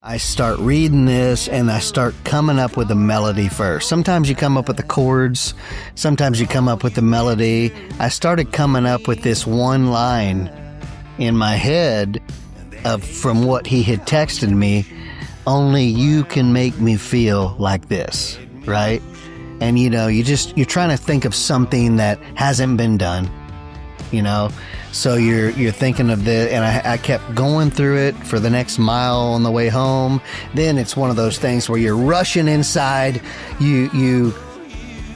I start reading this and I start coming up with a melody first. Sometimes you come up with the chords, sometimes you come up with the melody. I started coming up with this one line in my head from what he had texted me. Only you can make me feel like this, right? And you're trying to think of something that hasn't been done, so you're thinking of this, and I kept going through it for the next mile on the way home. Then it's one of those things where you're rushing inside. I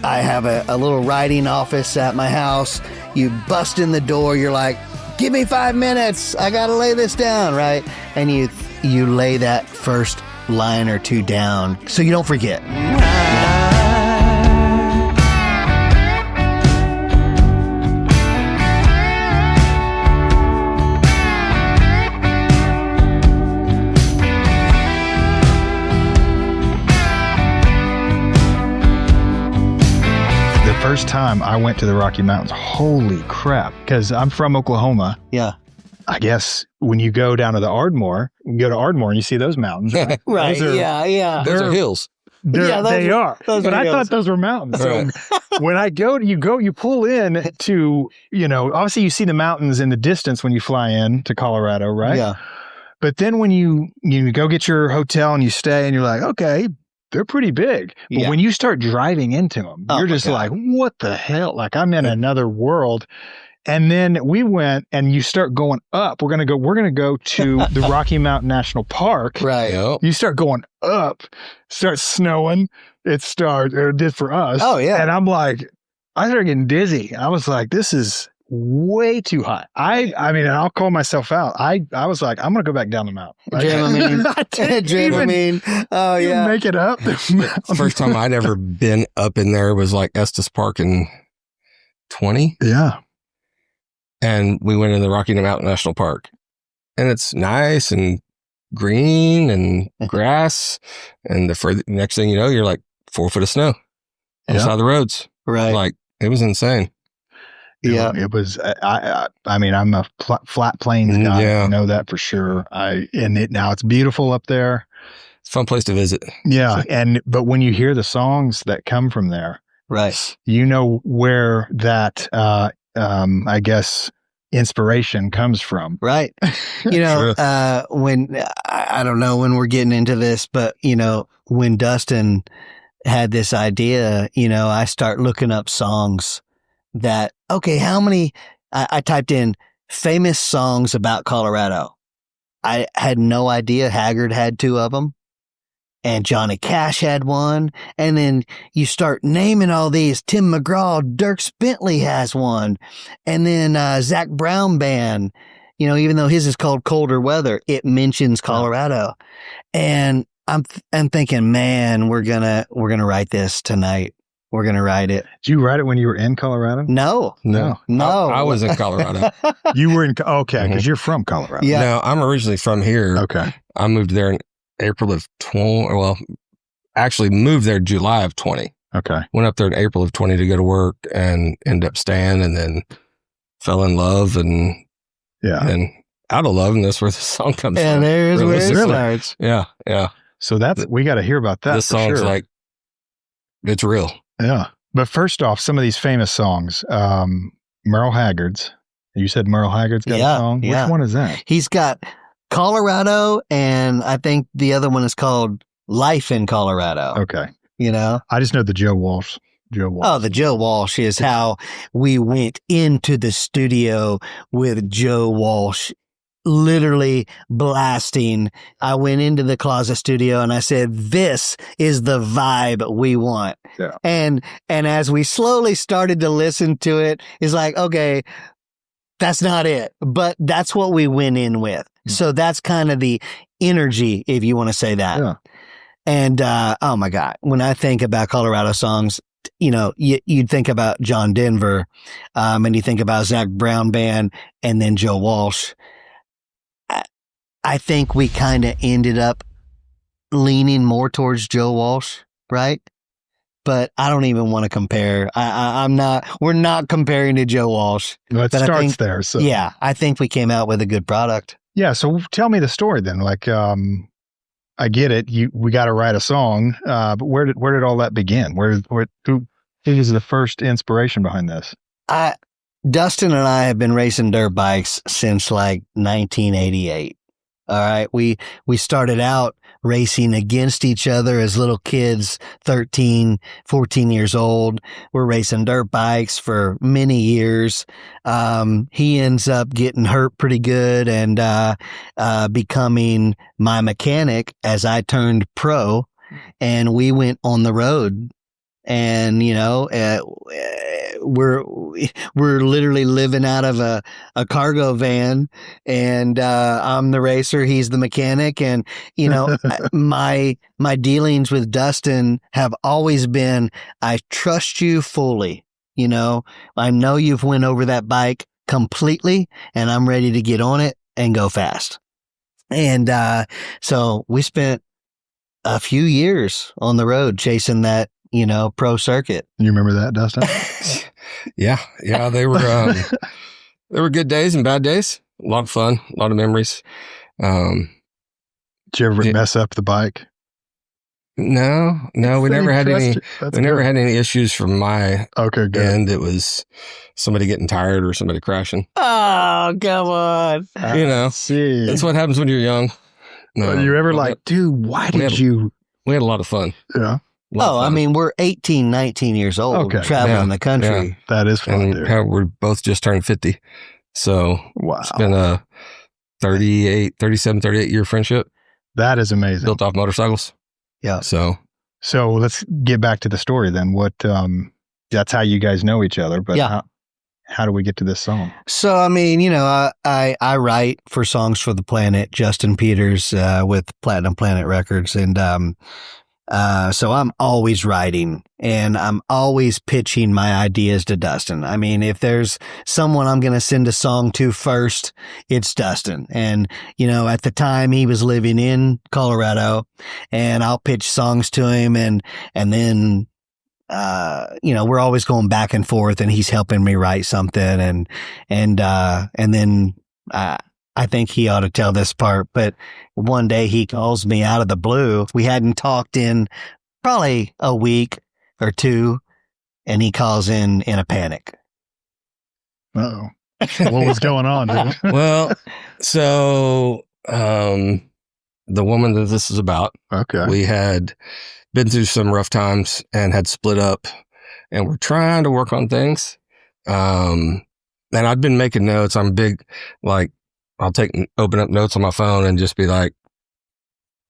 have a little writing office at my house. You bust in the door. You're like, give me 5 minutes. I got to lay this down, right? And you lay that first line or two down so you don't forget. First time I went to the Rocky Mountains, holy crap, because I'm from Oklahoma. Yeah. I guess when you go down to the Ardmore, you go to Ardmore and you see those mountains. Right. Right. Yeah. Those are hills. They are. But I thought those were mountains. Right. So when I go, you pull in to, obviously you see the mountains in the distance when you fly in to Colorado, right? Yeah. But then when you go get your hotel and you stay and you're like, okay, they're pretty big. But when you start driving into them, you're just like, what the hell? Like I'm in another world. And then we went and you start going up. We're going to go to the Rocky Mountain National Park. Right. Yep. You start going up, starts snowing. It did for us. Oh, yeah. And I'm like, I started getting dizzy. I was like, this is way too high. I mean, and I'll call myself out. I was like, I'm going to go back down the mountain. Dramamine. Oh, yeah. Make it up. First time I'd ever been up in there was like Estes Park in 20. Yeah. And we went in the Rocky Mountain National Park. And it's nice and green and grass. And the next thing you know, you're like 4 foot of snow on the side of the roads. Right. Like, it was insane. Yeah. It was, I mean, I'm a flat plains guy. Yeah. I know that for sure. Now it's beautiful up there. It's a fun place to visit. Yeah. But when you hear the songs that come from there, Right. you know where that, I guess, inspiration comes from. Right. When, I don't know when we're getting into this, but, when Dustin had this idea, I start looking up songs that, okay, how many, I typed in famous songs about Colorado. I had no idea Haggard had 2 of them. And Johnny Cash had one. And then you start naming all these. Tim McGraw, Dierks Bentley has one. And then Zach Brown Band, even though his is called Colder Weather, it mentions Colorado. And I'm thinking, man, we're gonna write this tonight. We're gonna write it. Did you write it when you were in Colorado? No. I was in Colorado. You were in, okay, because you're from Colorado. Yeah. No, I'm originally from here. Okay. I moved there in April of 20. Well, actually moved there July of 20. Okay. Went up there in April of 20 to go to work and ended up staying, and then fell in love and out of love, and that's where the song comes from. And there's where it Realistically. starts. Yeah. So we got to hear about that. This song's sure. like, it's real. Yeah. But first off, some of these famous songs, Merle Haggard's. You said Merle Haggard's got a song? Yeah. Which one is that? He's got Colorado, and I think the other one is called Life in Colorado. Okay. I just know the Joe Walsh. Oh, the Joe Walsh is how we went into the studio with Joe Walsh, literally blasting. I went into the closet studio and I said, this is the vibe we want. Yeah. And as we slowly started to listen to it, it's like, okay, that's not it, but that's what we went in with. So that's kind of the energy, if you want to say that. Yeah. And, oh my God, when I think about Colorado songs, you'd think about John Denver, and you think about Zach Brown Band and then Joe Walsh. I think we kind of ended up leaning more towards Joe Walsh, right? But I don't even want to compare. We're not comparing to Joe Walsh. Well, it But I starts think- there. So Yeah, I think we came out with a good product. Yeah. So tell me the story then. Like, I get it. We got to write a song. But where did all that begin? Who is the first inspiration behind this? Dustin and I have been racing dirt bikes since like 1988. All right. We started out racing against each other as little kids, 13, 14 years old. We're racing dirt bikes for many years. He ends up getting hurt pretty good and, becoming my mechanic as I turned pro, and we went on the road. And, we're literally living out of a cargo van, and, I'm the racer. He's the mechanic. And, my dealings with Dustin have always been, I trust you fully. I know you've went over that bike completely, and I'm ready to get on it and go fast. And, so we spent a few years on the road chasing that, pro circuit. You remember that, Dustin? Yeah. They were good days and bad days. A lot of fun, a lot of memories. Did you ever mess up the bike? No, we never had any. We never had any issues from my end. It was somebody getting tired or somebody crashing. Oh, come on! That's what happens when you're young. No, you ever dude? Why did you? We had a lot of fun. Yeah. I mean, we're 18, 19 years old, traveling the country. Yeah. That is fun, dude. We're both just turned 50. So it's been a 37, 38 year friendship. That is amazing. Built off motorcycles. Yeah. So let's get back to the story then. That's how you guys know each other, but how do we get to this song? So, I mean, I write for Songs for the Planet, Justin Peters, with Platinum Planet Records. And, so I'm always writing, and I'm always pitching my ideas to Dustin. I mean, if there's someone I'm going to send a song to first, it's Dustin. And, at the time he was living in Colorado, and I'll pitch songs to him, and then, we're always going back and forth, and he's helping me write something. And then, I think he ought to tell this part, but one day he calls me out of the blue. We hadn't talked in probably a week or two, and he calls in a panic. Uh-oh. What was going on, dude? Well, so the woman that this is about, we had been through some rough times and had split up, and we're trying to work on things. And I'd been making notes. I'm big, I'll open up notes on my phone and just be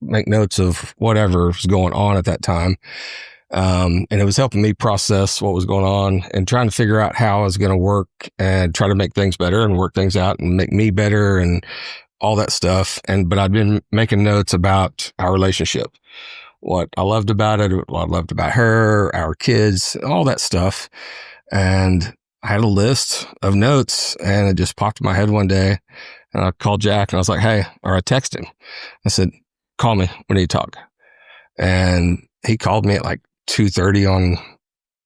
make notes of whatever's going on at that time. And it was helping me process what was going on and trying to figure out how I was going to work and try to make things better and work things out and make me better and all that stuff. But I'd been making notes about our relationship, what I loved about it, what I loved about her, our kids, all that stuff. And I had a list of notes, and it just popped in my head one day. And I called Jack, and I was like, hey, or I texted him. I said, call me. We need to talk. And he called me at 2:30 on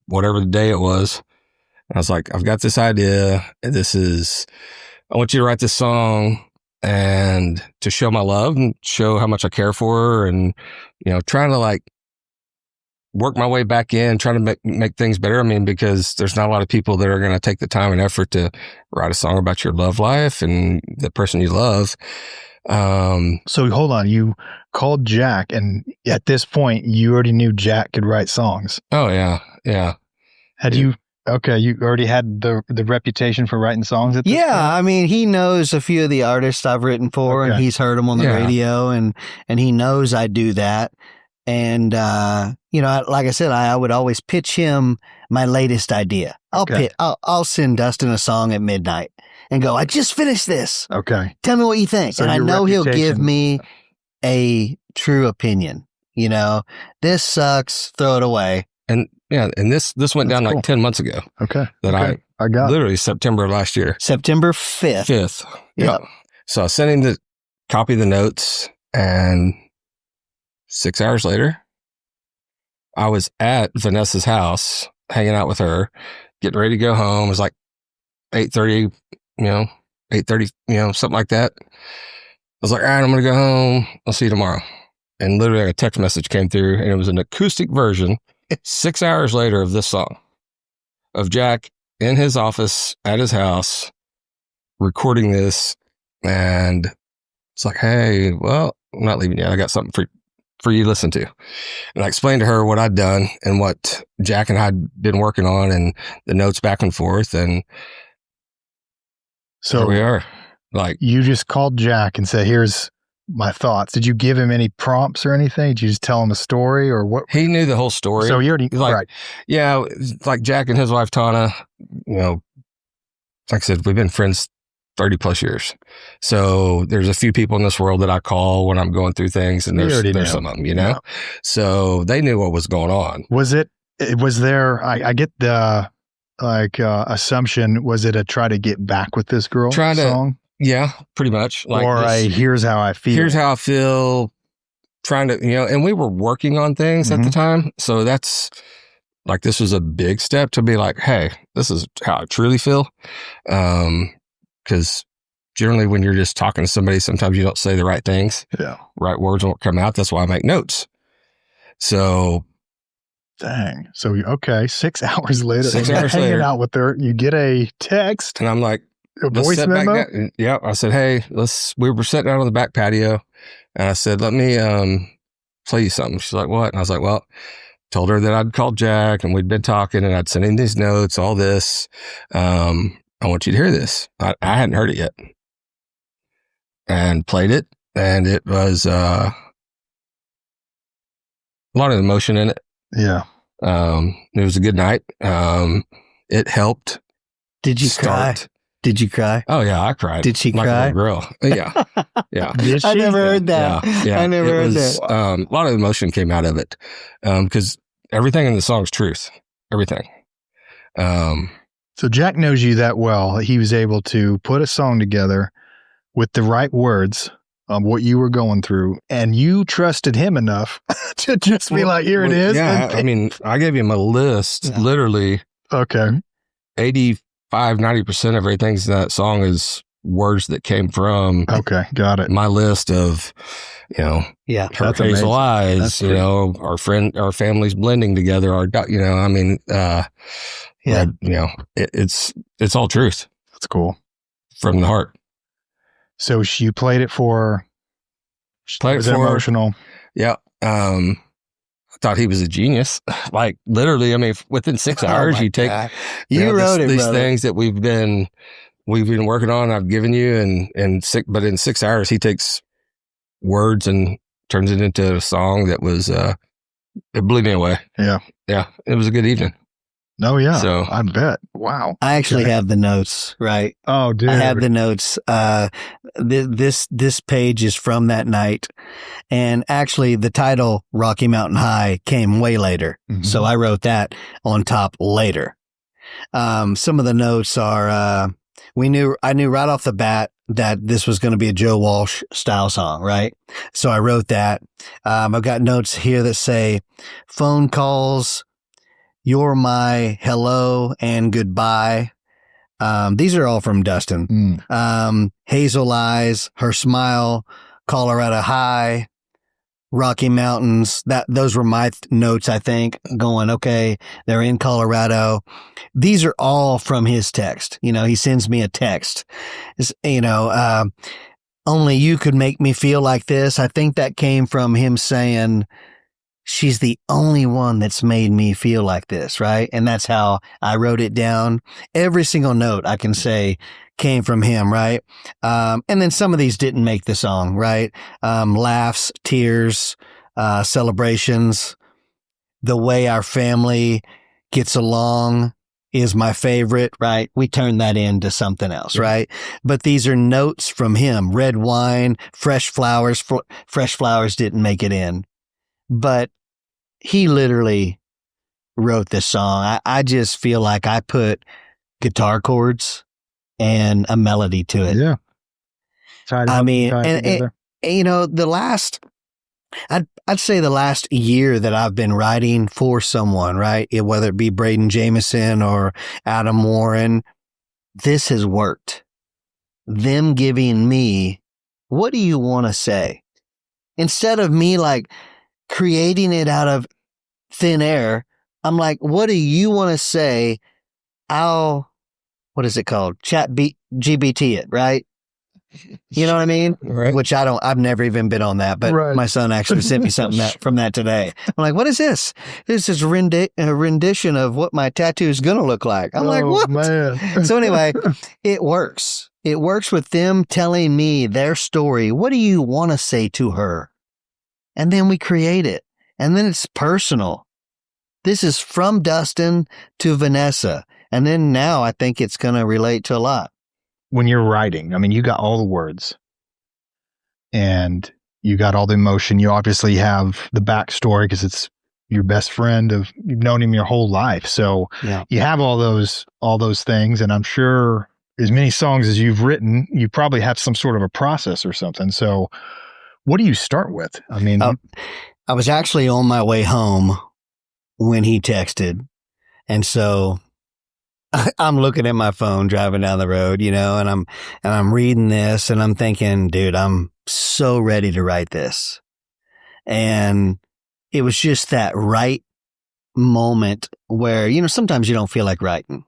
whatever the day it was. And I was like, I've got this idea. I want you to write this song and to show my love and show how much I care for her, and, trying to work my way back in, trying to make things better. I mean, because there's not a lot of people that are going to take the time and effort to write a song about your love life and the person you love. So hold on, you called Jack, and at this point you already knew Jack could write songs. Oh yeah. Yeah. You already had the reputation for writing songs at this point? I mean, he knows a few of the artists I've written for, and he's heard them on the radio, and he knows I do that. And, like I said, I would always pitch him my latest idea. I'll send Dustin a song at midnight and go, I just finished this. Okay. Tell me what you think. So and I know he'll give me a true opinion. This sucks, throw it away. And this went down cool. 10 months ago. Okay. I got literally September of last year. September 5th. Yeah. So I sent him the copy of the notes, and 6 hours later, I was at Vanessa's house, hanging out with her, getting ready to go home. It was 8:30, 8:30, something like that. I was like, all right, I'm going to go home. I'll see you tomorrow. and literally a text message came through, and it was an acoustic version 6 hours later of this song, of Jack in his office at his house recording this. And it's like, hey, well, I'm not leaving yet. I got something for you to listen to. And I explained to her what I'd done and what Jack and I had been working on and the notes back and forth. And so here we are. Like, you just called Jack and said, here's my thoughts. Did you give him any prompts or anything? Did you just tell him a story or what? He knew the whole story. So you already, like, right. Yeah. Like Jack and his wife, Tana, you know, like I said, we've been friends 30 plus years. So there's a few people in this world that I call when I'm going through things, and there's some of them, you know? Yeah. So they knew what was going on. Was there, I get the assumption, was it a try to get back with this girl song? Yeah, pretty much. Like, or here's how I feel. Here's how I feel, trying to, you know, and we were working on things at the time. So that's like, this was a big step to be like, hey, this is how I truly feel. Because generally when you're just talking to somebody, sometimes you don't say the right things. Yeah. Right words won't come out. That's why I make notes. So. Dang. So, okay. 6 hours later. 6 hours hanging later. out with her, you get a text. And I'm like, a voice memo? Yeah. I said, hey, we were sitting out on the back patio. And I said, let me play you something. She's like, what? And I was like, well, told her that I'd called Jack and we'd been talking and I'd sent in these notes, all this. I want you to hear this. I hadn't heard it yet. And played it. And it was a lot of emotion in it. Yeah. It was a good night. It helped. Did you cry? Did you cry? Oh yeah, I cried. Did she like cry? A little girl. Yeah. Yeah. Did she? I never heard that. Yeah. I never heard that. A lot of emotion came out of it. Because everything in the song is truth. Everything. So Jack knows you that well. He was able to put a song together with the right words of what you were going through, and you trusted him enough to just be like, here it is. Yeah, I mean, I gave him a list, literally. Okay. 85-90% of everything in that song is words that came from. Okay, got it. My list of, you know, her hazel eyes, you know, our families blending together, you know, I mean, you know, it's all truth. That's cool. From the heart. So you played it for. Was it emotional? Yeah. I thought he was a genius. Like literally, I mean, within 6 hours, you take these things that we've been working on. I've given you, but in 6 hours, he takes words and turns it into a song that was. It blew me away. Yeah. Yeah. It was a good evening. Oh yeah, so I bet. Wow. I actually have the notes, right? Oh, dude, I have the notes. This page is from that night, and actually, the title "Rocky Mountain High" came way later, so I wrote that on top later. Some of the notes are I knew right off the bat that this was going to be a Joe Walsh style song, right? So I wrote that. I've got notes here that say phone calls. You're my hello and goodbye. These are all from Dustin. Hazel eyes, her smile, Colorado High, Rocky Mountains. Those were my notes, I think, going, okay, they're in Colorado. These are all from his text. You know, he sends me a text. You know, only you could make me feel like this. I think that came from him saying, she's the only one that's made me feel like this, right? And that's how I wrote it down. Every single note I can say came from him, right? And then some of these didn't make the song, right? Laughs, tears, celebrations, the way our family gets along is my favorite, right? We turned that into something else, right? But these are notes from him. Red wine, fresh flowers. Fresh flowers didn't make it in. But he literally wrote this song. I just feel like I put guitar chords and a melody to it. Yeah. I mean, and you know, I'd say the last year that I've been writing for someone, right? Whether it be Brayden Jamison or Adam Warren, this has worked. Them giving me, what do you want to say? instead of me like creating it out of thin air, I'm like, what do you want to say? What is it called? GBT it, right? You know what I mean? Right. Which I've never even been on that, but my son actually sent me something from that today. I'm like, what is this? This is a rendition of what my tattoo is going to look like. I'm like, what? Man. So anyway, it works. It works with them telling me their story. What do you want to say to her? And then we create it. And then it's personal. This is from Dustin to Vanessa. And then now I think it's going to relate to a lot. When you're writing, I mean, you got all the words and you got all the emotion. You obviously have the backstory because it's your best friend you've known him your whole life. So you have all those things. And I'm sure as many songs as you've written, you probably have some sort of a process or something. So what do you start with? I mean, I was actually on my way home when he texted. And so I'm looking at my phone driving down the road, you know, and I'm reading this and I'm thinking, dude, I'm so ready to write this. And it was just that right moment where, you know, sometimes you don't feel like writing.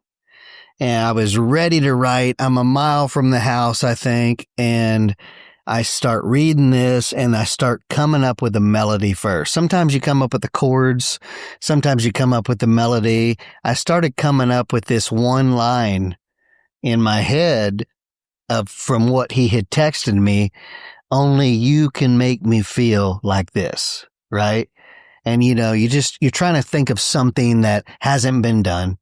And I was ready to write. I'm a mile from the house, I think. And I start reading this and I start coming up with a melody first. Sometimes you come up with the chords. Sometimes you come up with the melody. I started coming up with this one line in my head from what he had texted me. Only you can make me feel like this, right? And, you know, you're trying to think of something that hasn't been done.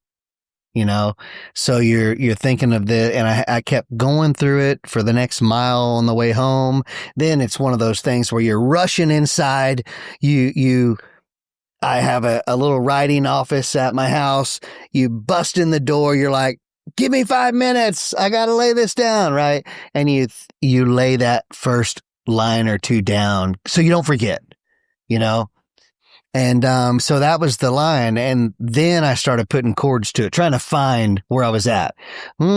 You know, so you're thinking of this, and I kept going through it for the next mile on the way home. Then it's one of those things where you're rushing inside. I have a little writing office at my house. You bust in the door. You're like, give me 5 minutes. I got to lay this down. Right. And you lay that first line or two down so you don't forget, you know. And so that was the line. And then I started putting chords to it, trying to find where I was at. That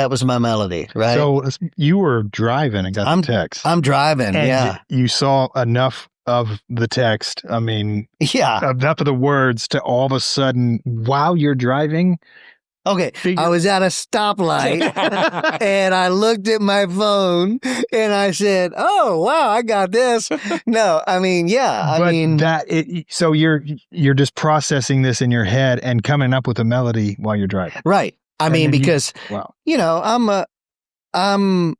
was my melody, right? So you were driving and got the text. I'm driving, and you saw enough of the text. I mean, enough of the words to all of a sudden, while you're driving. Okay, I was at a stoplight and I looked at my phone and I said, "Oh, wow, I got this." No, I mean, so you're just processing this in your head and coming up with a melody while you're driving. Right. I mean, because you know, I'm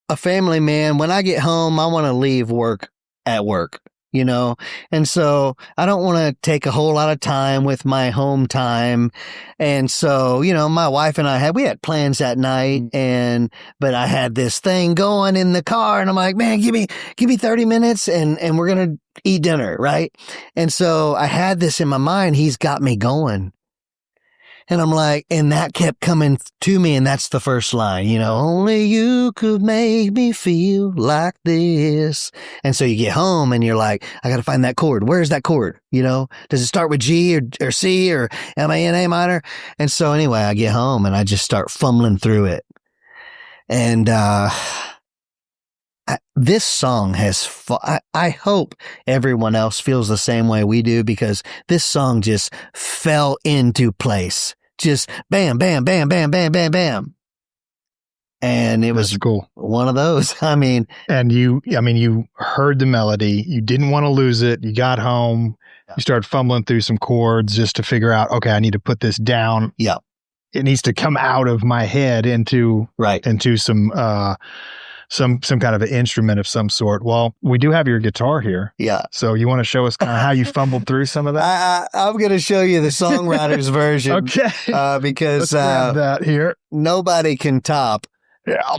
a family man. When I get home, I want to leave work at work. You know, and so I don't want to take a whole lot of time with my home time. And so, you know, my wife and we had plans that night but I had this thing going in the car and I'm like, man, give me 30 minutes and we're going to eat dinner. Right. And so I had this in my mind. He's got me going. And I'm like, and that kept coming to me. And that's the first line, you know, only you could make me feel like this. And so you get home and you're like, I got to find that chord. Where's that chord? You know, does it start with G or C or am I in A minor? And so anyway, I get home and I just start fumbling through it. And, this song I hope everyone else feels the same way we do, because this song just fell into place. Just bam, bam, bam, bam, bam, bam, bam. And it was cool. One of those. I mean, you heard the melody. You didn't want to lose it. You got home. You started fumbling through some chords just to figure out, okay, I need to put this down. Yeah. It needs to come out of my head into some kind of an instrument of some sort. Well, we do have your guitar here. Yeah. So you want to show us kind of how you fumbled through some of that? I'm going to show you the songwriter's version. Okay. Because let's grab that here. Nobody can top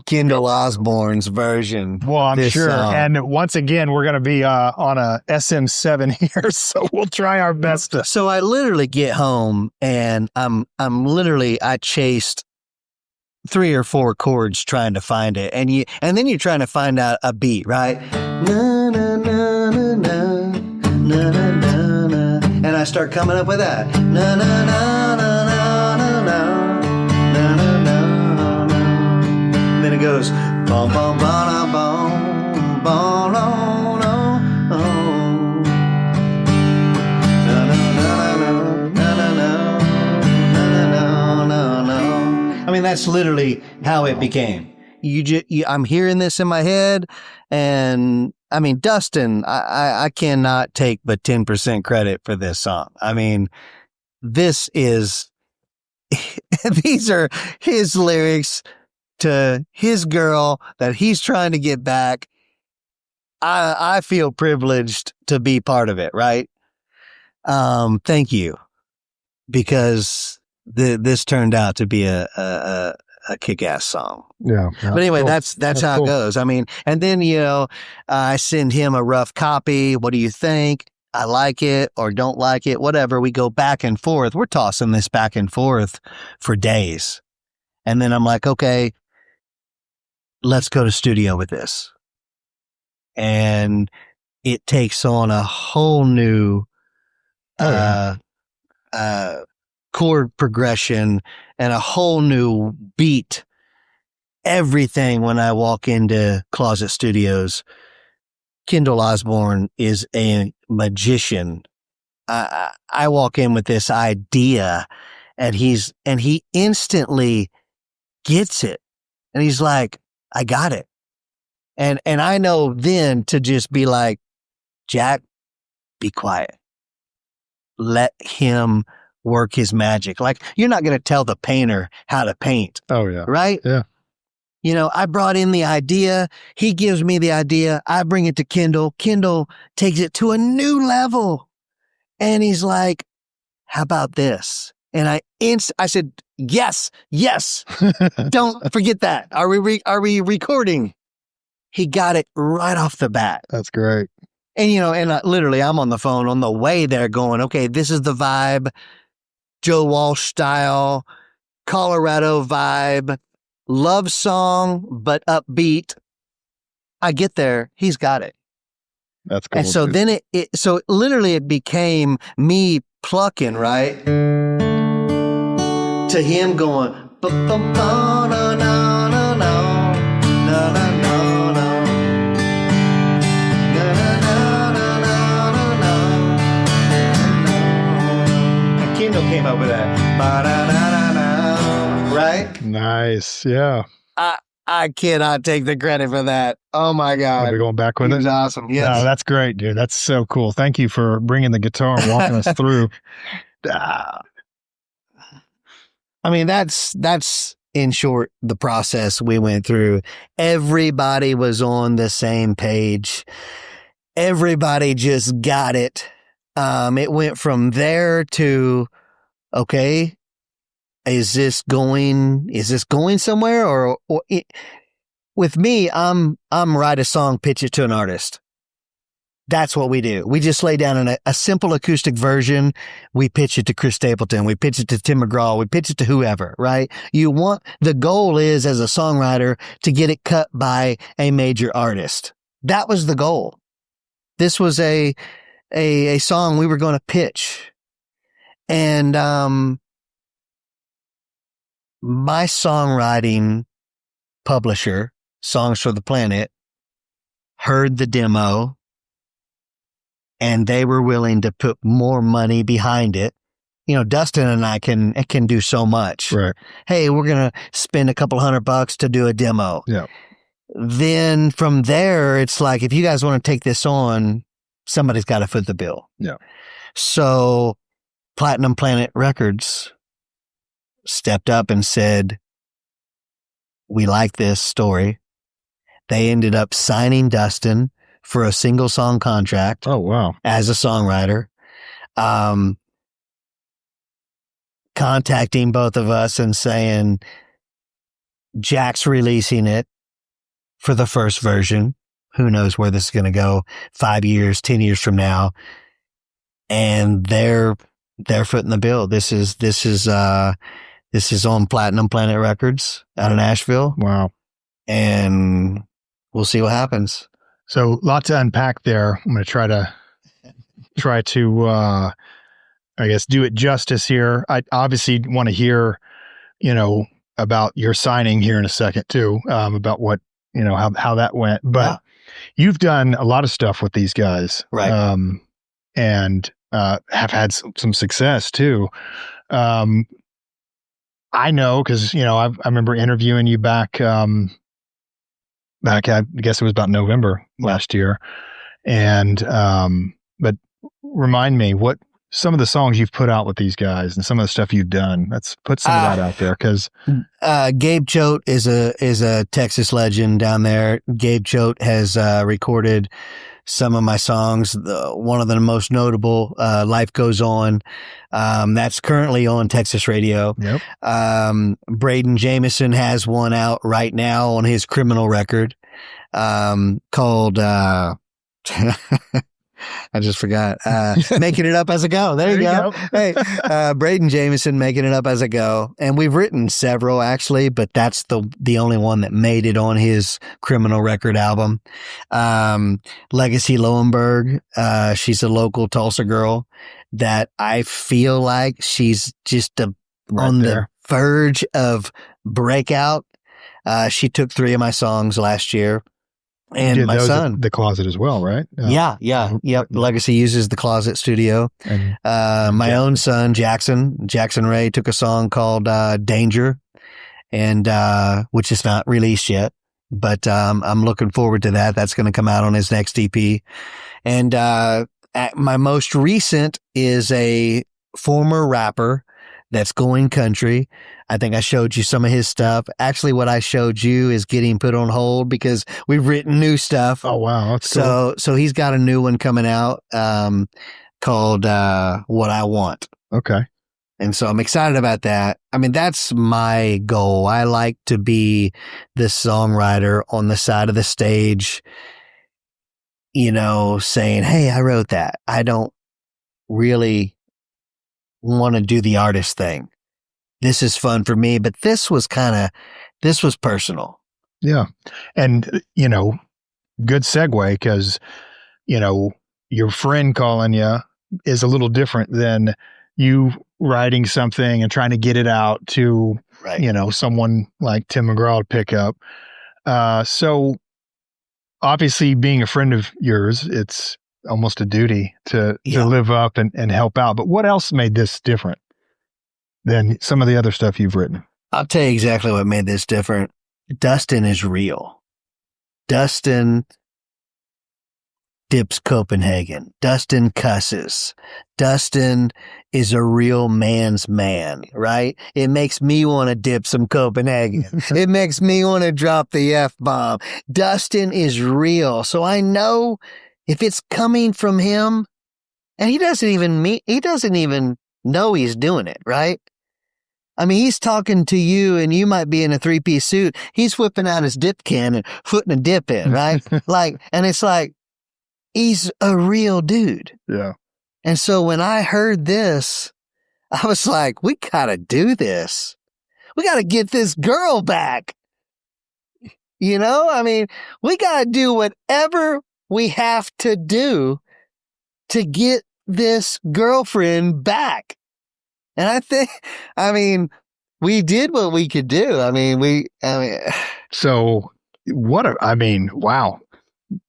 Kendal Osbourne's version. Well, I'm sure. And once again, we're going to be on a SM7 here, so we'll try our best to. So I literally get home and I chased 3 or 4 chords trying to find it, and then you're trying to find out a beat, right? Na na na na na na na na na, and I start coming up with that. Na na na na na na na na na na. Then it goes bum bum bum bum bum that's literally how it became. I'm hearing this in my head, and I mean, Dustin, I cannot take but 10% credit for this song. I mean, this is, these are his lyrics to his girl that he's trying to get back. I feel privileged to be part of it, right? Thank you, because this turned out to be a kick-ass song. Yeah. But anyway, cool. That's how cool. It goes. I mean, and then, I send him a rough copy. What do you think? I like it or don't like it, whatever. We go back and forth. We're tossing this back and forth for days. And then I'm like, okay, let's go to studio with this. And it takes on a whole new chord progression and a whole new beat. Everything when I walk into Closet Studios. Kendal Osbourne is a magician. I walk in with this idea, and he instantly gets it, and he's like, "I got it," and I know then to just be like, "Jack, be quiet. Let him work his magic." Like, you're not going to tell the painter how to paint. Oh yeah, right? Yeah. I brought in the idea. He gives me the idea. I bring it to Kendal. Kendal takes it to a new level. And he's like, how about this? And I said, yes. Don't forget that. Are we recording? He got it right off the bat. That's great. And literally I'm on the phone on the way there going, okay, this is the vibe. Joe Walsh style, Colorado vibe. Love song, but upbeat. I get there. He's got it. That's cool. And so then so literally it became me plucking, right? To him going, and Kendal came up with that. Right? Nice. Yeah. I cannot take the credit for that. Oh my God. Are we going back with it? It was awesome. Yes. No, that's great, dude. That's so cool. Thank you for bringing the guitar and walking us through. I mean, that's in short the process we went through. Everybody was on the same page. Everybody just got it. It went from there to, okay, is this going somewhere or with me, I'm write a song, pitch it to an artist. That's what we do. We just lay down a simple acoustic version. We pitch it to Chris Stapleton. We pitch it to Tim McGraw. We pitch it to whoever, right? The goal is as a songwriter to get it cut by a major artist. That was the goal. This was a song we were going to pitch. And, my songwriting publisher, Songs for the Planet, heard the demo and they were willing to put more money behind it. Dustin and I can do so much. Right. Hey, we're going to spend a couple $100 to do a demo. Yeah. Then from there, it's like, if you guys want to take this on, somebody's got to foot the bill. Yeah. So Platinum Planet Records stepped up and said, we like this story. They ended up signing Dustin for a single song contract. Oh, wow. As a songwriter. Contacting both of us and saying, Jack's releasing it for the first version. Who knows where this is going to go 5 years, 10 years from now. And they're footing the bill. This is on Platinum Planet Records out of Nashville. Wow. And we'll see what happens. So a lot to unpack there. I'm going to try to, I guess, do it justice here. I obviously want to hear, about your signing here in a second too, about what, how that went. But you've done a lot of stuff with these guys. Right. And have had some success too. I know because, I remember interviewing you back, I guess it was about November last year. And, but remind me what some of the songs you've put out with these guys and some of the stuff you've done. Let's put some of that out there. Cause, Gabe Choate is a Texas legend down there. Gabe Choate has, recorded some of my songs. One of the most notable, Life Goes On. That's currently on Texas radio. Yep. Brayden Jamison has one out right now on his criminal record, called, I just forgot. Making It Up As I Go. There you go. Hey, Brayden Jamison, Making It Up As I Go. And we've written several actually, but that's the only one that made it on his criminal record album. Legacy Lowenberg. She's a local Tulsa girl that I feel like she's just on the verge of breakout. She took 3 of my songs last year. And my son, the Closet as well, right? Yep. Legacy uses the Closet studio. And, my own son, Jackson Ray, took a song called Danger, and which is not released yet, but I'm looking forward to that. That's going to come out on his next EP. And my most recent is a former rapper that's going country. I think I showed you some of his stuff. Actually, what I showed you is getting put on hold because we've written new stuff. Oh, wow. That's cool. So he's got a new one coming out, called, What I Want. Okay. And so I'm excited about that. I mean, that's my goal. I like to be the songwriter on the side of the stage, saying, hey, I wrote that. I don't really want to do the artist thing. This is fun for me, but this was personal. Yeah. And, good segue because, your friend calling you is a little different than you writing something and trying to get it out to, someone like Tim McGraw to pick up. So obviously being a friend of yours, it's almost a duty to live up and help out. But what else made this different than some of the other stuff you've written? I'll tell you exactly what made this different. Dustin is real. Dustin dips Copenhagen. Dustin cusses. Dustin is a real man's man, right? It makes me want to dip some Copenhagen. It makes me want to drop the F-bomb. Dustin is real. So I know if it's coming from him, and he doesn't even know he's doing it, right? I mean, he's talking to you and you might be in a 3-piece suit. He's whipping out his dip can and putting a dip in, right? And it's like, he's a real dude. Yeah. And so when I heard this, I was like, we gotta do this. We gotta get this girl back. I mean, we gotta do whatever we have to do to get this girlfriend back. And we did what we could do. So wow.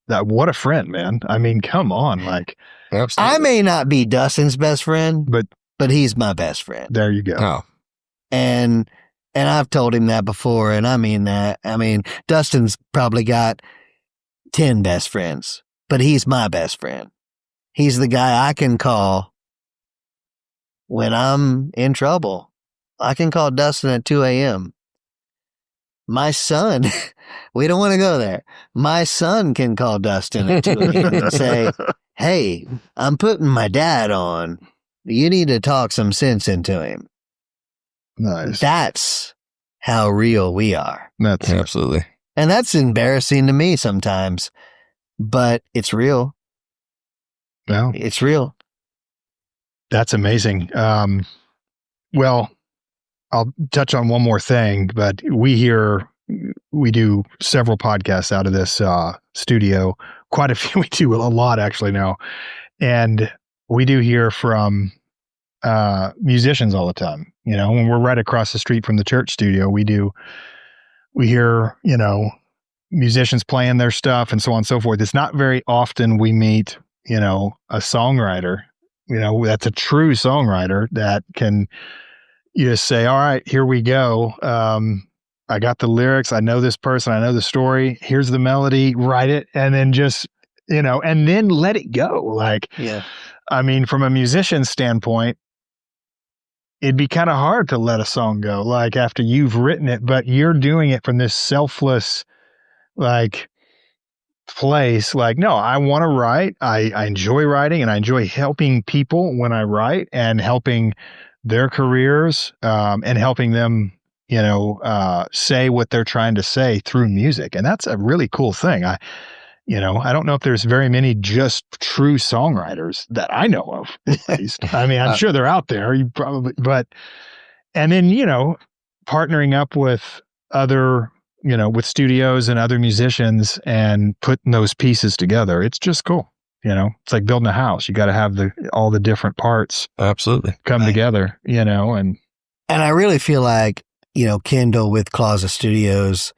What a friend, man. I mean, come on. Absolutely. I may not be Dustin's best friend, but he's my best friend. There you go. Oh. And I've told him that before, and I mean that. I mean, Dustin's probably got 10 best friends, but he's my best friend. He's the guy I can call when I'm in trouble. I can call Dustin at 2 a.m. My son, we don't want to go there. My son can call Dustin at 2 a.m. and say, hey, I'm putting my dad on. You need to talk some sense into him. Nice. That's how real we are. That's absolutely. And that's embarrassing to me sometimes, but it's real. Well, it's real. That's amazing. Well, I'll touch on one more thing, but we do several podcasts out of this studio. Quite a few. We do a lot actually now. And we do hear from musicians all the time. When we're right across the street from the church studio, we hear, musicians playing their stuff and so on and so forth. It's not very often we meet, a songwriter, that's a true songwriter that can, you just say, all right, here we go. I got the lyrics. I know this person. I know the story. Here's the melody. Write it. And then just, and then let it go. Like, I mean, from a musician standpoint, it'd be kind of hard to let a song go, like after you've written it, but you're doing it from this selfless, like, place. Like, no, I want to write. I enjoy writing, and I enjoy helping people when I write and helping their careers, and helping them, say what they're trying to say through music. And that's a really cool thing. I don't know if there's very many just true songwriters that I know of, at least. I mean, I'm sure they're out there. You probably, and then, partnering up with other, with studios and other musicians and putting those pieces together. It's just cool. It's like building a house. You got to have all the different parts absolutely come together, and I really feel like, Kendal with Closet Studios,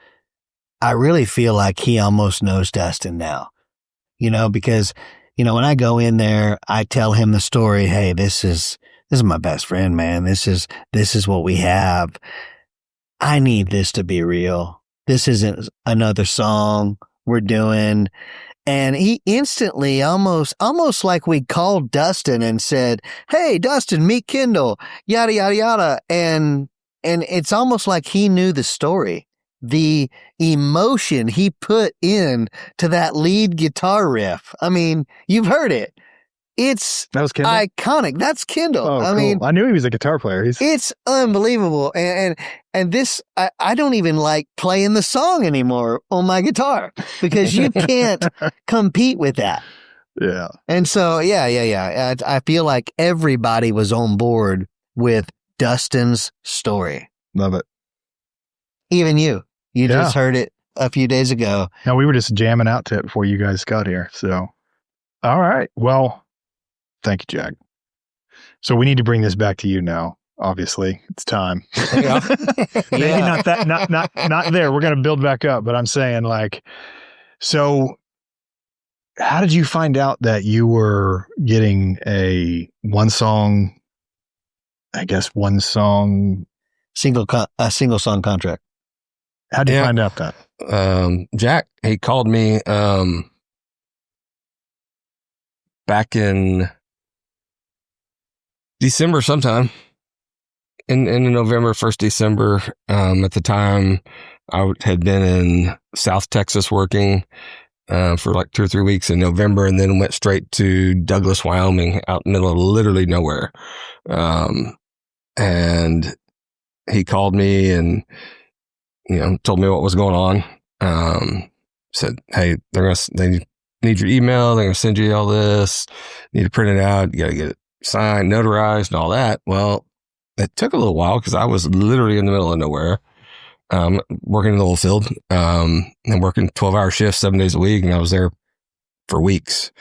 I really feel like he almost knows Dustin now, because, when I go in there, I tell him the story. Hey, this is my best friend, man. This is what we have. I need this to be real. This isn't another song we're doing. And he instantly almost like we called Dustin and said, hey, Dustin, meet Kendal, yada, yada, yada. And it's almost like he knew the story. The emotion he put in to that lead guitar riff. I mean, you've heard it. That was iconic. That's Kendal. Oh, cool. mean, I knew he was a guitar player. It's unbelievable. And this, I don't even like playing the song anymore on my guitar because you can't compete with that. Yeah. And so, yeah. I feel like everybody was on board with Dustin's story. Love it. Even you. You just heard it a few days ago. No, we were just jamming out to it before you guys got here. So, all right. Well, thank you, Jack. So we need to bring this back to you now. Obviously, it's time. Yeah. Maybe not that, not there. We're going to build back up, but I'm saying, like, so how did you find out that you were getting a single song contract? How did you find out that? Jack, he called me back in December sometime. In November, 1st December. At the time, I had been in South Texas working for like 2 or 3 weeks in November, and then went straight to Douglas, Wyoming, out in the middle of literally nowhere. And he called me and told me what was going on. Said, hey, they need your email. They're going to send you all this. Need to print it out. You got to get it signed, notarized, and all that. Well, it took a little while because I was literally in the middle of nowhere, working in the oil field, and working 12-hour shifts 7 days a week. And I was there for weeks.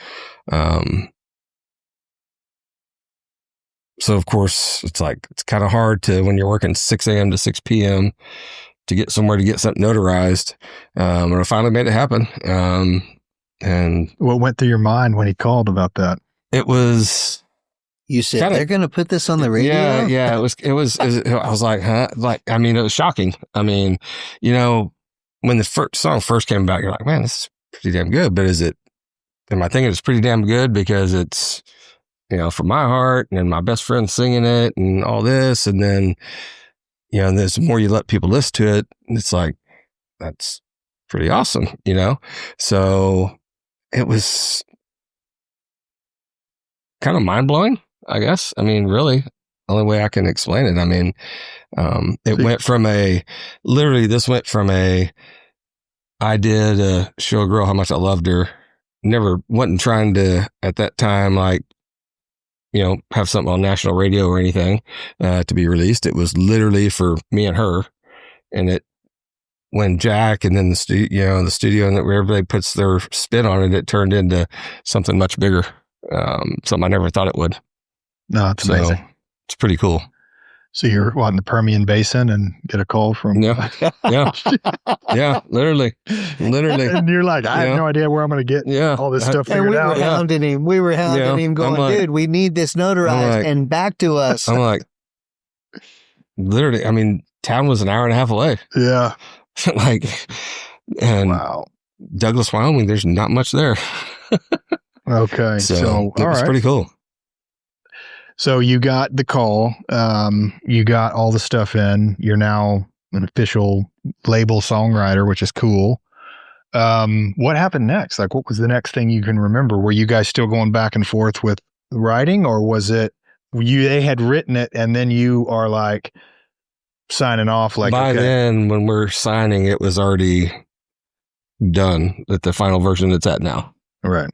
So of course it's kind of hard when you're working 6 a.m. to 6 p.m. to get somewhere to get something notarized. And I finally made it happen. And what went through your mind when he called about that? It was, you said, they're going to put this on the radio? Yeah. It was, I was like, huh? I mean, it was shocking. I mean, when the song first came about, you're like, man, this is pretty damn good. But am I thinking it's pretty damn good because it's, from my heart and my best friend singing it and all this. And then, the more you let people listen to it, it's like, that's pretty awesome, So it was kind of mind blowing, I guess. I mean, really, only way I can explain it. I mean, it went from I did show a girl how much I loved her. Wasn't trying to, at that time, have something on national radio or anything, to be released. It was literally for me and her. And when Jack and then the studio and where everybody puts their spin on it, it turned into something much bigger. Something I never thought it would. No, it's amazing. It's pretty cool. So you're in the Permian Basin and get a call from... Yeah, literally. And you're like, I have no idea where I'm going to get all this stuff figured out. We were hounding him going, dude, we need this notarized and back to us. I'm like, literally, I mean, town was an hour and a half away. Yeah. Like, and wow. Douglas, Wyoming, there's not much there. Okay. So it was pretty cool. So you got the call, you got all the stuff in, you're now an official label songwriter, which is cool. What happened next? Like, what was the next thing you can remember? Were you guys still going back and forth with writing, or was it they had written it and then you are like signing off? Like, by then, when we're signing, it was already done at the final version it's at now. Right.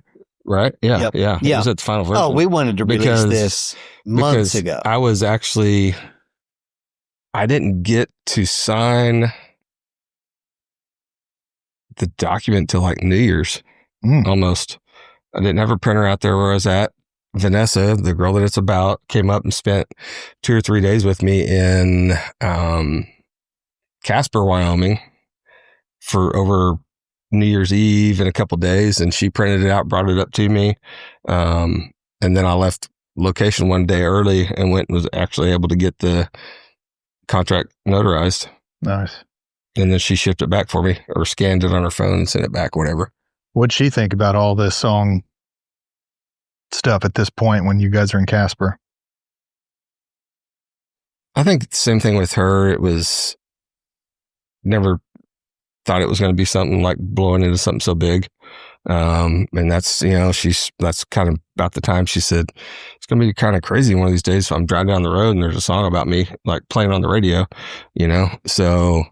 Right? Yeah. Yep. Yeah. Yeah. It was at the final version. Oh, we wanted to release this months ago. I didn't get to sign the document till like New Year's almost. I didn't have a printer out there where I was at. Vanessa, the girl that it's about, came up and spent 2 or 3 days with me in Casper, Wyoming for over New Year's Eve in a couple of days, and she printed it out, brought it up to me. And then I left location one day early and went and was actually able to get the contract notarized. Nice. And then she shipped it back for me, or scanned it on her phone and sent it back, whatever. What'd she think about all this song stuff at this point when you guys are in Casper? I think the same thing with her. It was never thought it was going to be something like blowing into something so big. And that's, that's kind of about the time she said, it's going to be kind of crazy one of these days. So I'm driving down the road and there's a song about me, like playing on the radio, So,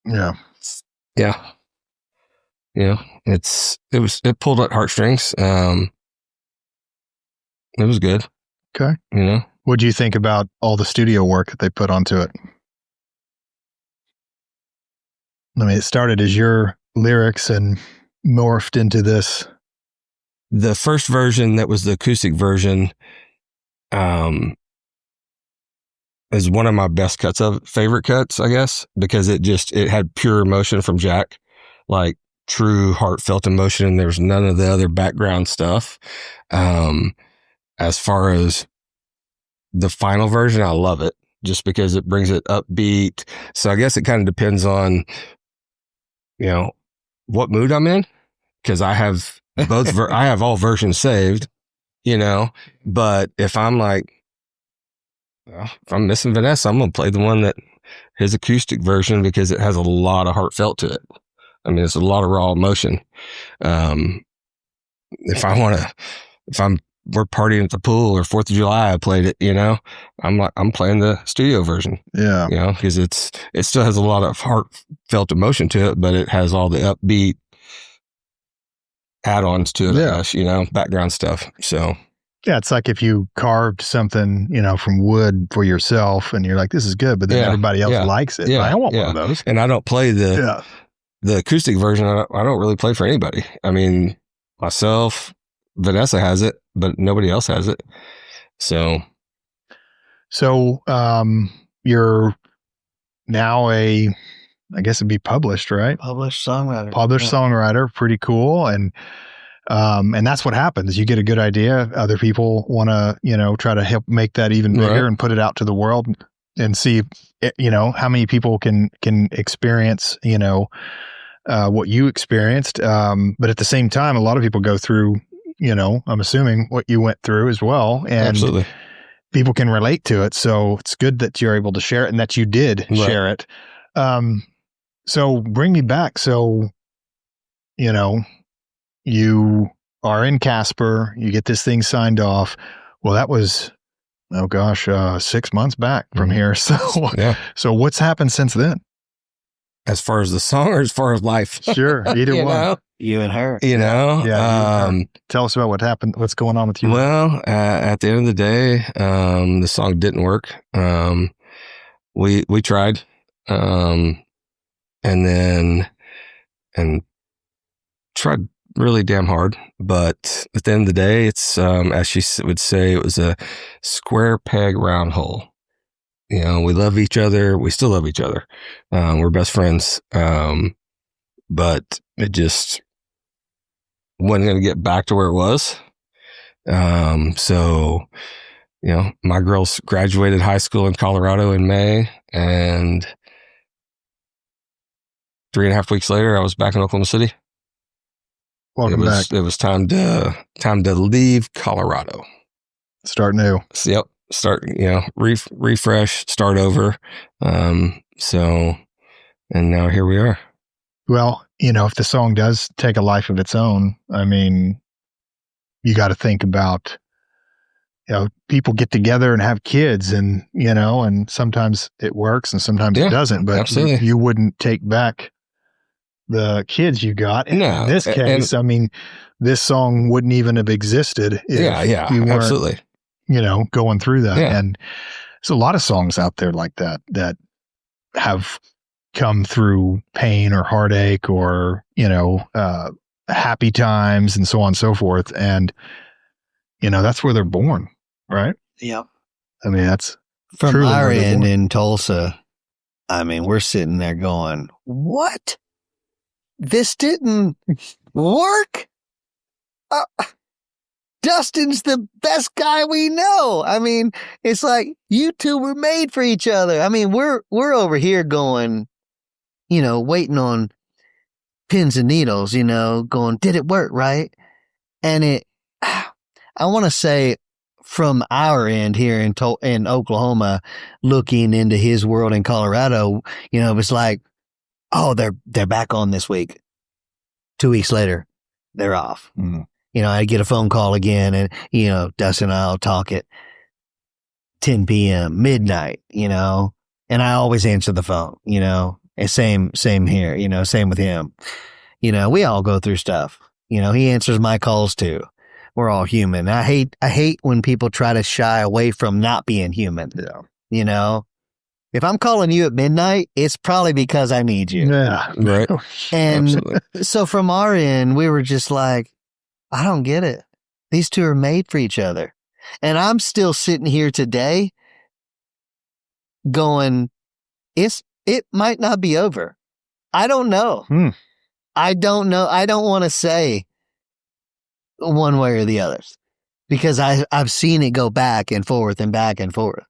yeah. It pulled at heartstrings. It was good. Okay. What do you think about all the studio work that they put onto it? I mean, it started as your lyrics and morphed into this. The first version that was the acoustic version is one of my best favorite cuts, I guess, because it had pure emotion from Jack, like true heartfelt emotion, and there's none of the other background stuff. As far as the final version, I love it just because it brings it upbeat. So I guess it kind of depends on what mood I'm in, because I have both. I have all versions saved, but if I'm like, if I'm missing Vanessa, I'm going to play the one that his acoustic version, because it has a lot of heartfelt to it. I mean, it's a lot of raw emotion. We're partying at the pool or 4th of July, I played it, I'm playing the studio version. Yeah. Because it still has a lot of heartfelt emotion to it, but it has all the upbeat add-ons to it, I guess, background stuff. So. Yeah, it's like if you carved something, from wood for yourself and you're like, this is good, but then everybody else likes it. I don't want one of those. And I don't play the acoustic version. I don't really play for anybody. I mean, myself, Vanessa has it, but nobody else has it. So you're now I guess it'd be published, right? Published songwriter. Songwriter. Pretty cool. And that's what happens. You get a good idea. Other people want to, try to help make that even bigger and put it out to the world and see, how many people can experience, what you experienced. But at the same time, a lot of people go through, I'm assuming what you went through as well. And absolutely, people can relate to it. So it's good that you're able to share it and that you did share it. So bring me back. So, you are in Casper, you get this thing signed off. Well, that was, 6 months back from here. So, So what's happened since then? As far as the song or as far as life? Sure. Either one. You and her. Tell us about what happened. What's going on with you? Well, at the end of the day, the song didn't work. We tried, and tried really damn hard. But at the end of the day, it's, as she would say, it was a square peg, round hole. We love each other. We still love each other. We're best friends. But it just wasn't going to get back to where it was. So, my girls graduated high school in Colorado in May, and 3.5 weeks later, I was back in Oklahoma City. Welcome back. It was time to leave Colorado. Start new. Yep. Start, refresh, start over. And now here we are. Well, if the song does take a life of its own, I mean, you got to think about, people get together and have kids and, and sometimes it works and sometimes it doesn't, but absolutely. You wouldn't take back the kids you got. In this case, I mean, this song wouldn't even have existed if you weren't, absolutely. Going through that. Yeah. And there's a lot of songs out there like that have come through pain or heartache or, happy times and so on and so forth. And, that's where they're born, right? Yep. I mean, that's from our end in Tulsa. I mean, we're sitting there going, what? This didn't work? Dustin's the best guy we know. I mean, it's like you two were made for each other. I mean, we're over here going, waiting on pins and needles, going, did it work, right? And I want to say from our end here in Oklahoma, looking into his world in Colorado, it was like, oh, they're back on this week. 2 weeks later, they're off. Mm-hmm. I get a phone call again and, Dustin and I'll talk at 10 p.m., midnight, and I always answer the phone, and same here, same with him. We all go through stuff. He answers my calls too. We're all human. I hate when people try to shy away from not being human. Yeah. If I'm calling you at midnight, it's probably because I need you. Yeah. Right. And absolutely. So from our end, we were just like, I don't get it. These two are made for each other. And I'm still sitting here today going, it might not be over. I don't know. I don't know. I don't want to say one way or the other because I've seen it go back and forth and back and forth.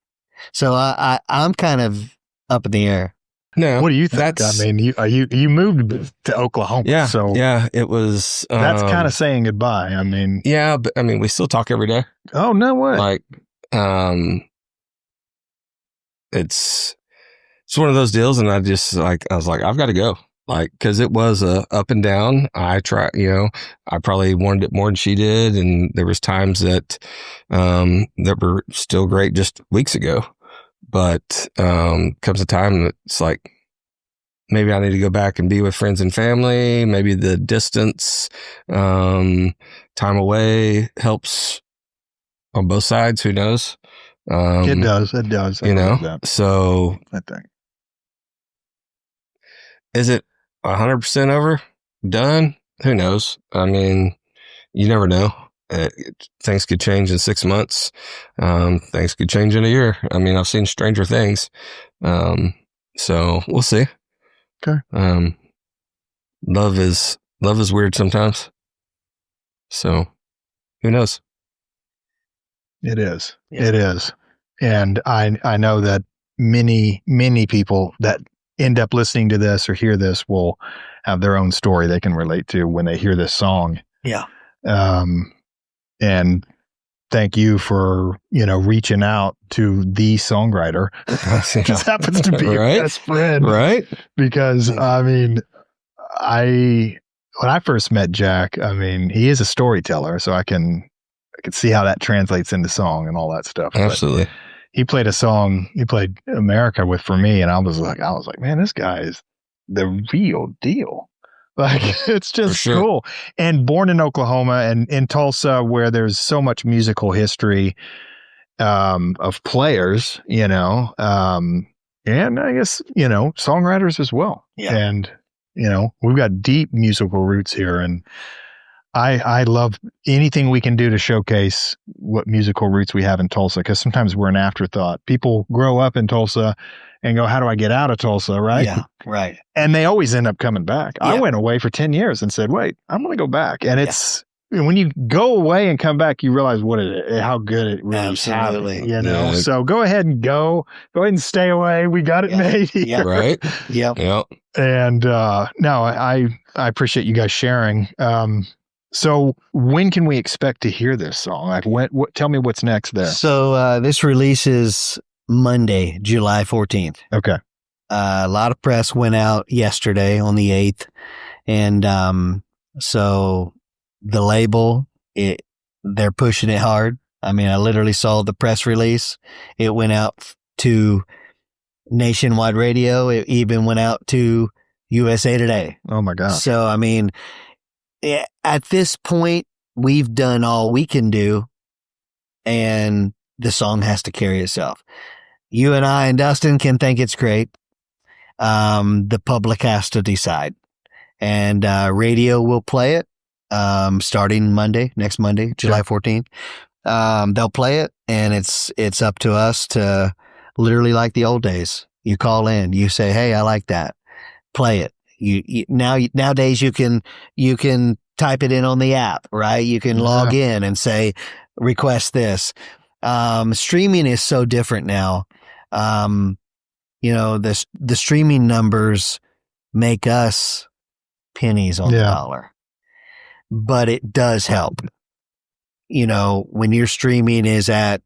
So I'm kind of up in the air. No, what do you think? I mean, you moved to Oklahoma. Yeah. So it was. That's kind of saying goodbye. I mean, yeah, but I mean, we still talk every day. Oh, no way. Like, it's one of those deals. And I was like, I've got to go. Like, cause it was up and down. I probably wanted it more than she did. And there was times that were still great just weeks ago. But comes a time that it's like, maybe I need to go back and be with friends and family. Maybe the distance, time away helps on both sides. Who knows? It does. So I think. Is it 100% over? Done? Who knows? I mean, you never know. Things could change in 6 months. Things could change in a year. I mean, I've seen stranger things. So we'll see. Okay. Love is weird sometimes. So who knows? It is. Yeah. It is. And I know that many people that end up listening to this or hear this will have their own story they can relate to when they hear this song. Yeah. And thank you for, reaching out to the songwriter. Just happens to be your best friend. Right. Because, I mean, when I first met Jack, I mean, he is a storyteller, so I can see how that translates into song and all that stuff. Absolutely. But he played a song, he played America for me, and I was like, man, this guy is the real deal. Like, it's just cool. And born in Oklahoma and in Tulsa, where there's so much musical history of players, and I guess, songwriters as well. Yeah. And, we've got deep musical roots here. And I love anything we can do to showcase what musical roots we have in Tulsa, because sometimes we're an afterthought. People grow up in Tulsa and go, how do I get out of Tulsa, right? Yeah, right. And they always end up coming back. Yeah. I went away for 10 years and said, wait, I'm going to go back. And it's when you go away and come back, you realize how good it really Absolutely. sounded, you know? Yeah. So go ahead and stay away. We got it made here. Yeah. Right. Yep. And no, I appreciate you guys sharing. So when can we expect to hear this song? Like tell me what's next there. So this releases Monday, July 14th. Okay. A lot of press went out yesterday on the 8th. And so the label, they're pushing it hard. I mean, I literally saw the press release. It went out to nationwide radio. It even went out to USA Today. Oh my gosh. So, I mean, at this point, we've done all we can do, and the song has to carry itself. You and I and Dustin can think it's great. The public has to decide, and radio will play it starting next Monday, July 14th. They'll play it, and it's up to us to literally like the old days. You call in, you say, "Hey, I like that. Play it." Nowadays you can type it in on the app, right? You can log in and say, request this. Streaming is so different now. The streaming numbers make us pennies on the dollar, but it does help. When your streaming is at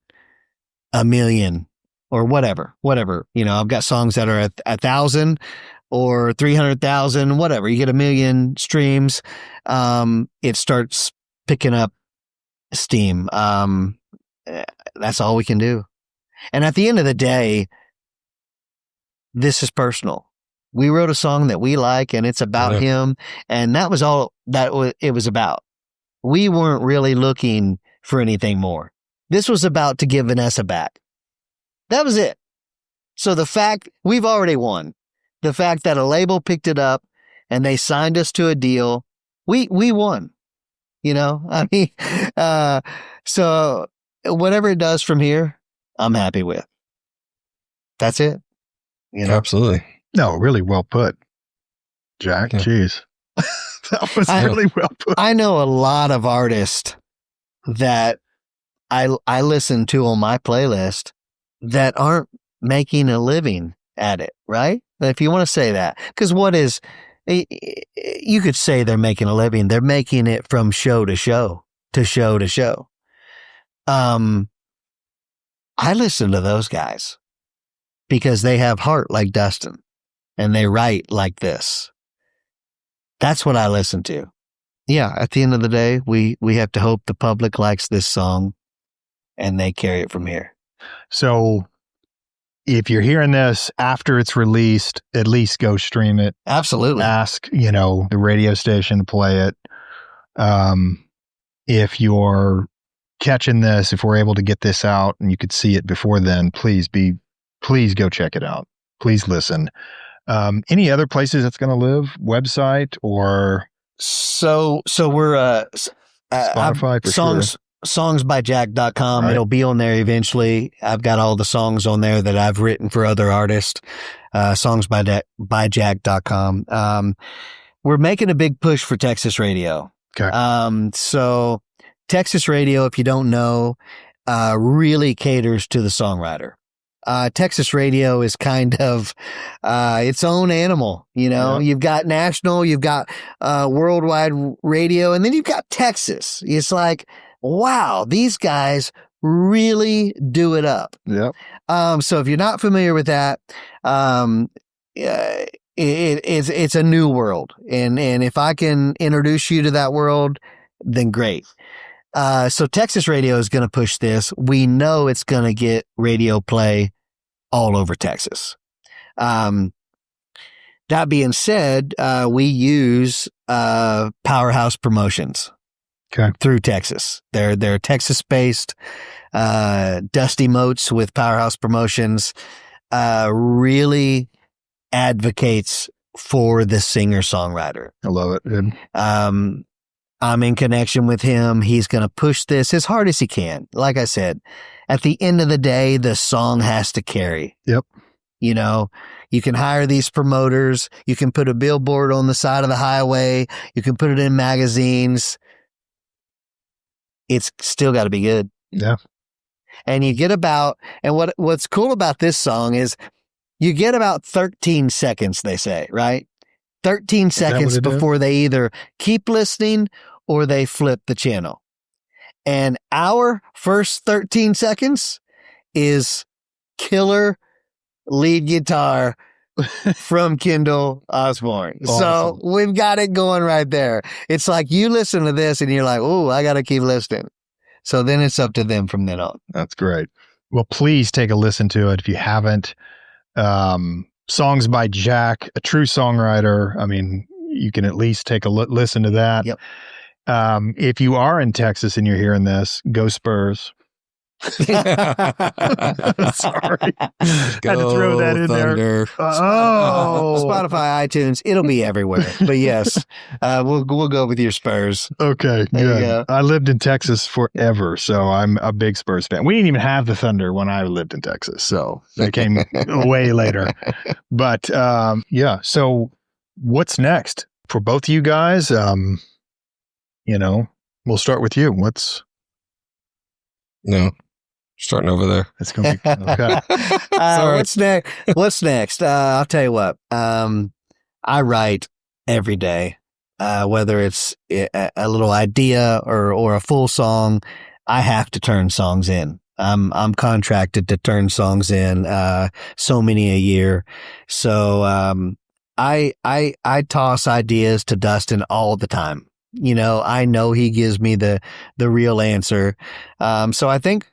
1 million or whatever, I've got songs that are at 1,000 or 300,000, whatever. You get 1 million streams. It starts picking up steam. That's all we can do. And at the end of the day, this is personal. We wrote a song that we like, and it's about him. And that was all that it was about. We weren't really looking for anything more. This was about to give Vanessa back. That was it. So the fact we've already won. The fact that a label picked it up and they signed us to a deal, we won. So whatever it does from here, I'm happy with. That's it. Absolutely. No, really well put, Jack. Yeah. Jeez. That was really well put. I know a lot of artists that I listen to on my playlist that aren't making a living at it, right? If you want to say that, because you could say they're making a living. They're making it from show to show to show to show. I listen to those guys because they have heart like Dustin and they write like this. That's what I listen to. Yeah. At the end of the day, we have to hope the public likes this song and they carry it from here. So if you're hearing this after it's released, at least go stream it. Absolutely. Ask, the radio station to play it. If you're catching this, if we're able to get this out and you could see it before then, please go check it out. Please listen. Any other places that's going to live? Website or? So we're, Spotify for songs. Sure. Songsbyjack.com. Right. It'll be on there eventually. I've got all the songs on there that I've written for other artists. Songsbyjack.com. We're making a big push for Texas radio. Okay. So Texas radio, if you don't know, really caters to the songwriter. Texas radio is kind of its own animal. You've got national, you've got worldwide radio, and then you've got Texas. It's like, wow, these guys really do it up. Yep. So if you're not familiar with that, it's a new world. And if I can introduce you to that world, then great. So Texas radio is going to push this. We know it's going to get radio play all over Texas. That being said, we use Powerhouse Promotions. Okay. Through Texas. They're Texas-based. Dusty Motes with Powerhouse Promotions really advocates for the singer-songwriter. I love it, dude. I'm in connection with him. He's going to push this as hard as he can. Like I said, at the end of the day, the song has to carry. Yep. You can hire these promoters. You can put a billboard on the side of the highway. You can put it in magazines. it's still got to be good. Yeah. And you get what's cool about this song is you get about 13 seconds, they say, right? 13 seconds before they either keep listening or they flip the channel. And our first 13 seconds is killer lead guitar from Kendal Osbourne. Awesome. So we've got it going right there. It's like you listen to this and you're like, oh, I got to keep listening. So then it's up to them from then on. That's great. Well, please take a listen to it if you haven't. Songs by Jack, a true songwriter. I mean, you can at least take a listen to that. Yep. If you are in Texas and you're hearing this, go Spurs. Sorry. Had to throw that in Thunder. there. Spotify, iTunes, it'll be everywhere. But yes, we'll go with your Spurs. Okay, good. I lived in Texas forever, so I'm a big Spurs fan. We didn't even have the Thunder when I lived in Texas, so they came way later. But yeah, so what's next for both of you guys? We'll start with you. Starting over there. It's going to be okay. What's next? I'll tell you what. I write every day, whether it's a little idea or a full song. I have to turn songs in. I'm contracted to turn songs in, so many a year. So I toss ideas to Dustin all the time. I know he gives me the real answer. So I think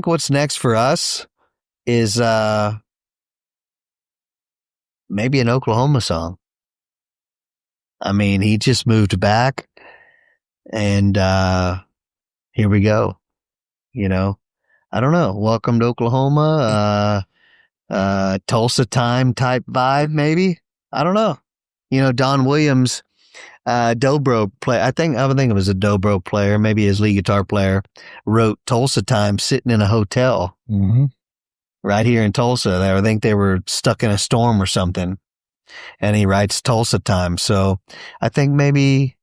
what's next for us is maybe an Oklahoma song. I mean, he just moved back, and here we go. I don't know. Welcome to Oklahoma. Tulsa time type vibe, maybe. I don't know. Don Williams, dobro player. I think it was a dobro player, maybe his lead guitar player, wrote Tulsa Time sitting in a hotel right here in Tulsa. I think they were stuck in a storm or something, and he writes Tulsa Time. So I think maybe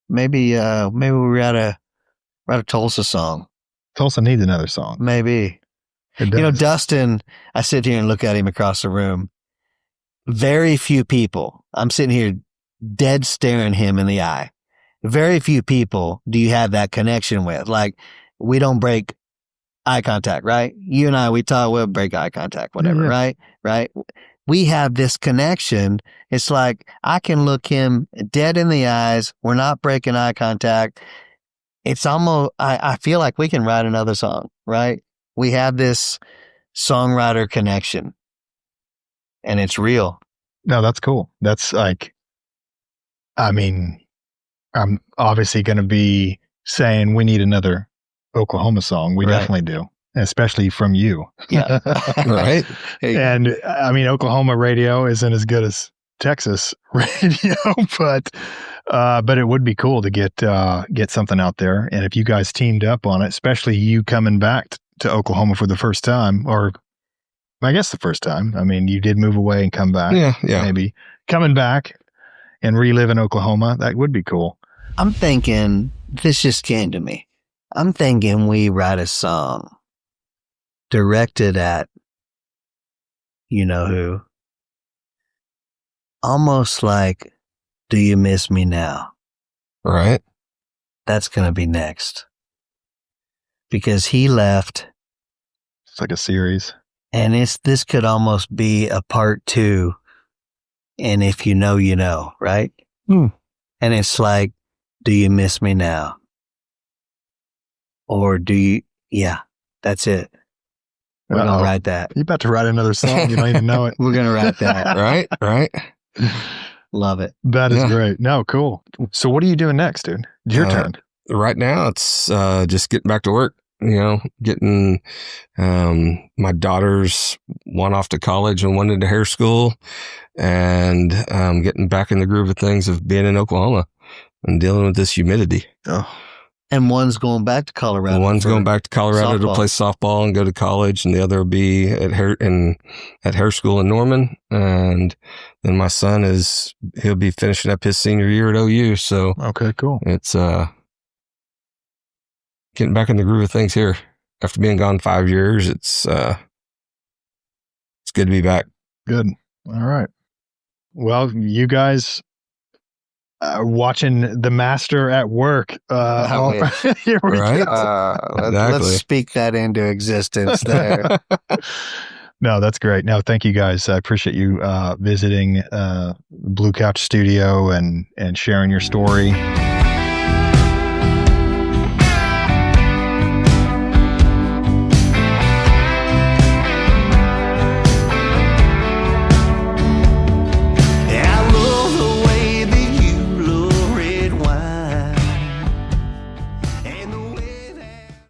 we're at a Tulsa song. Tulsa needs another song. Maybe. Dustin, I sit here and look at him across the room. Very few people. I'm sitting here dead staring him in the eye. Very few people do you have that connection with. Like, we don't break eye contact, right? You and I, we'll break eye contact, whatever, right? Right? We have this connection. It's like, I can look him dead in the eyes. We're not breaking eye contact. It's almost, I feel like we can write another song, right? We have this songwriter connection, and it's real. No, that's cool. That's like, I'm obviously going to be saying we need another Oklahoma song. We definitely do, especially from you. Yeah. Right. And Oklahoma radio isn't as good as Texas radio, but it would be cool to get something out there. And if you guys teamed up on it, especially you coming back to Oklahoma for the first time, or I guess the first time. I mean, you did move away and come back. Yeah. Maybe coming back and relive in Oklahoma, that would be cool. I'm thinking, this just came to me. I'm thinking we write a song directed at who. Almost like, Do You Miss Me Now? Right. That's going to be next. Because he left. It's like a series. And this could almost be a part 2. And if you know, right? And it's like, do you miss me now? Or do you? Yeah, that's it. We're going to write that. You're about to write another song. You don't even know it. We're going to write that. Right. Love it. That is great. No, cool. So what are you doing next, dude? It's your turn. Right now, it's just getting back to work. Getting my daughters, one off to college and one into hair school, and getting back in the groove of things of being in Oklahoma and dealing with this humidity. Oh. And one's going back to Colorado. One's going back to Colorado to play softball and go to college, and the other will be at hair school in Norman. And then my son he'll be finishing up his senior year at OU. So okay, cool. It's getting back in the groove of things here. After being gone 5 years, it's good to be back. Good. All right. Well, you guys watching the master at work. Here we Right? go. Let's speak that into existence there. No, that's great. No, thank you guys. I appreciate you visiting Blue Couch Studio and sharing your story.